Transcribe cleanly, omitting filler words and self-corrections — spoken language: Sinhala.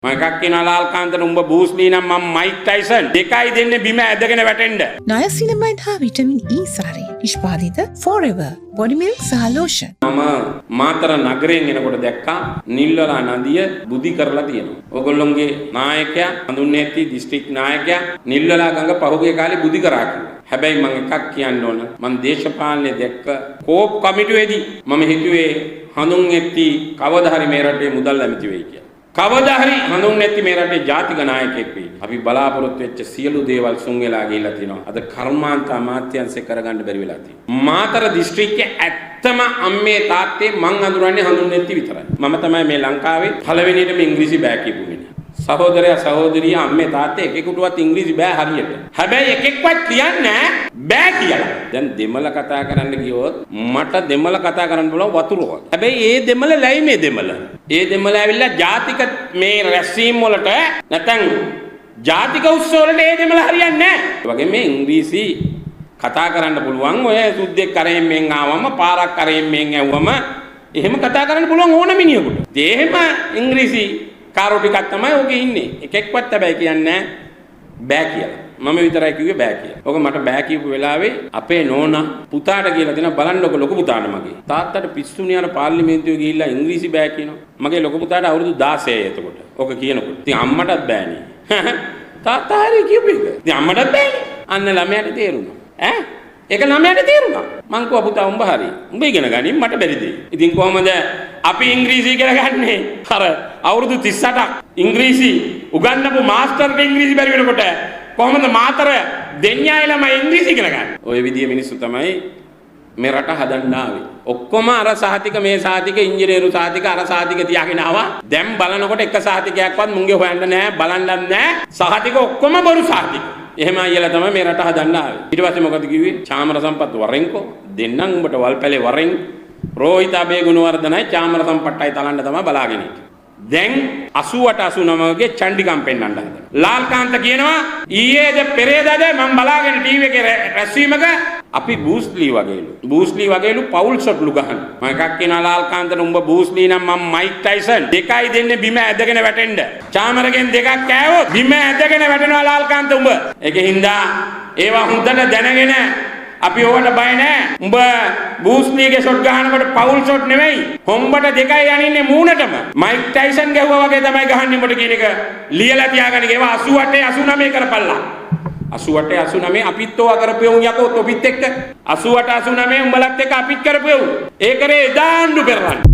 මම එකක් කියනවා ලාල්කාන්තට උඹ බූස්ලි නම් මම මයික් ටයිසන් දෙකයි දෙන්නේ බිම ඇදගෙන වැටෙන්න. නයසිනමයිඩ් හා විටමින් E සාරය නිෂ්පාදිත Forever Body Milk සහ Lotion. මම මාතර නගරයෙන් එනකොට දැක්කා නිල්වලා නදිය බුදි කරලා තියෙනවා. ඕගොල්ලොන්ගේ නායකයා හඳුන්වන්නේ දිස්ත්‍රික් නායකයා නිල්වලා ගඟ පහුගිය කාලේ බුදි කරා කිව්වා. හැබැයි මම එකක් කියන්න ඕන මම දේශපාලනේ දැක්ක කෝප් කමිටුවේදී මම හිතුවේ හඳුන්වන්නේ කවදා හරි මේ රටේ මුදල් ඇමති වෙයි කියලා. කවදා හරි හඳුන්වන්නේ මේ රටේ ජාතික නායකයෙක් වෙයි. අපි බලාපොරොත්තු වෙච්ච සියලු දේවල් සුන් වෙලා ගිහිල්ලා තියෙනවා. අද කර්මාන්ත අමාත්‍යාංශේ කරගන්න බැරි වෙලා තියෙනවා. මාතර දිස්ත්‍රික්කයේ ඇත්තම අම්මේ තාත්තේ මං අඳුරන්නේ හඳුන්වන්නේ විතරයි. මම තමයි මේ ලංකාවේ පළවෙනියටම ඉංග්‍රීසි බෑ කියපු කෙනා. සහෝදරයා සහෝදරිය අම්මේ තාත්තේ එකෙකුටවත් ඉංග්‍රීසි බෑ හරියට. හැබැයි එකෙක්වත් කියන්නේ බෑ කියලා. දැන් දෙමළ කතා කරන්න ගියොත් මට දෙමළ කතා කරන්න බලව වතුර වගේ. හැබැයි ඒ දෙමළ ලැයි මේ දෙමළ. ඒ දෙමළ ඇවිල්ලා ජාතික මේ රැස්වීම් වලට නැත්නම් ජාතික උත්සව වලට ඒ දෙමළ හරියන්නේ නැහැ. ඒ වගේ මේ ඉංග්‍රීසි කතා කරන්න පුළුවන් ඔය සුද්දෙක් කරෙන් මෙන් ආවම පාරක් කරෙන් මෙන් ඇව්වම එහෙම කතා කරන්න පුළුවන් ඕන මිනිහෙකුට. ඒ එහෙම ඉංග්‍රීසි කාරෝ ටිකක් තමයි ඔගේ ඉන්නේ. එකෙක්වත් හැබැයි කියන්නේ බෑ කියලා. මම විතරයි කිව්වේ බෑ කියලා. ඔක මට බෑ කියපු වෙලාවේ අපේ නෝනා පුතාට කියලා දෙනවා බලන්නකො ලොකු පුතාට මගේ. තාත්තට පිස්සුනේ අර පාර්ලිමේන්තුවේ ගිහිල්ලා ඉංග්‍රීසි බෑ කියනවා. මගේ ලොකු පුතාට අවුරුදු 16යි එතකොට. ඔක කියනකොට. ඉතින් අම්මටත් බෑනේ. තාත්තා හරි කියපු එක. ඉතින් අම්මටත් බෑනේ. අන්න ළමයාට තේරුණා. ඈ ඒක ළමයාට තේරුණා. මං කිව්වා පුතා උඹ හරි. උඹ ඉගෙන ගනින් මට බැරිද? ඉතින් කොහමද අපි ඉංග්‍රීසි ඉගෙන ගන්නේ? අර අවුරුදු 38ක් ඉංග්‍රීසි උගන්වපු මාස්ටර්ට ඉංග්‍රීසි බැරි වෙනකොට කොහමද මාතර දෙන්නායි ළමයි ඉංග්‍රීසි ඉගෙන ගන්න? ওই විදිය මිනිස්සු තමයි මේ රට හදන්න ආවේ. ඔක්කොම අර සහතික මේ සහතික ඉංජිනේරු සහතික අර සහතික තියාගෙන ආවා. දැන් බලනකොට එක සහතිකයක්වත් මුංගේ හොයන්න නැහැ, බලන්නත් නැහැ. සහතික ඔක්කොම බොරු සහතික. එහෙම අයියලා තමයි මේ රට හදන්න ආවේ. ඊට පස්සේ මොකද කිව්වේ? චාමර සම්පත් වරෙන්කෝ දෙන්නම් උඹට වල්පැලේ වරෙන් රෝහිත අබේ ගුණවර්ධනයි චාමර සම්පත්ටයි තලන්න තමයි බලාගෙන හිටියේ. දැන් 88 89 ගේ චණ්ඩිකම් පෙන්වන්න හදනවා. ලාල්කාන්ත කියනවා ඊයේද පෙරේදාද මම බලාගෙන ටීවී එකේ රැස්වීමක අපි බූස්ලි වගේලු පවුල් ෂොට්ලු ගහන. මම එකක් කියනවා ලාල්කාන්තට උඹ බූස්ලි නම් මම මයික් ටයිසන් දෙකයි දෙන්නේ බිම ඇදගෙන වැටෙන්න. චාමරගෙන් දෙකක් කෑවොත් බිම ඇදගෙන වැටෙනවා ලාල්කාන්ත උඹ. ඒකෙන් ඒවා හොඳට දැනගෙන අපි ඕකට බය නැහැ. උඹ බූස්ලිගේ ෂොට් ගහනකොට පවුල් ෂොට් නෙමෙයි. හොම්බට දෙකයි යන්නේ මූණටම. මයික් ටයිසන් ගැහුවා වගේ තමයි ගහන්නේ උඹට කියන එක ලියලා තියාගන්න. ඒවා 88 89 කරපල්ලා. 88 89 අපිත් ඕවා කරපෙවුන් යකෝ තොපිත් එක්ක 88 89 උඹලත් එක්ක අපිත් කරපෙවුන්. ඒ කරේ දාන්නු පෙරවන්න.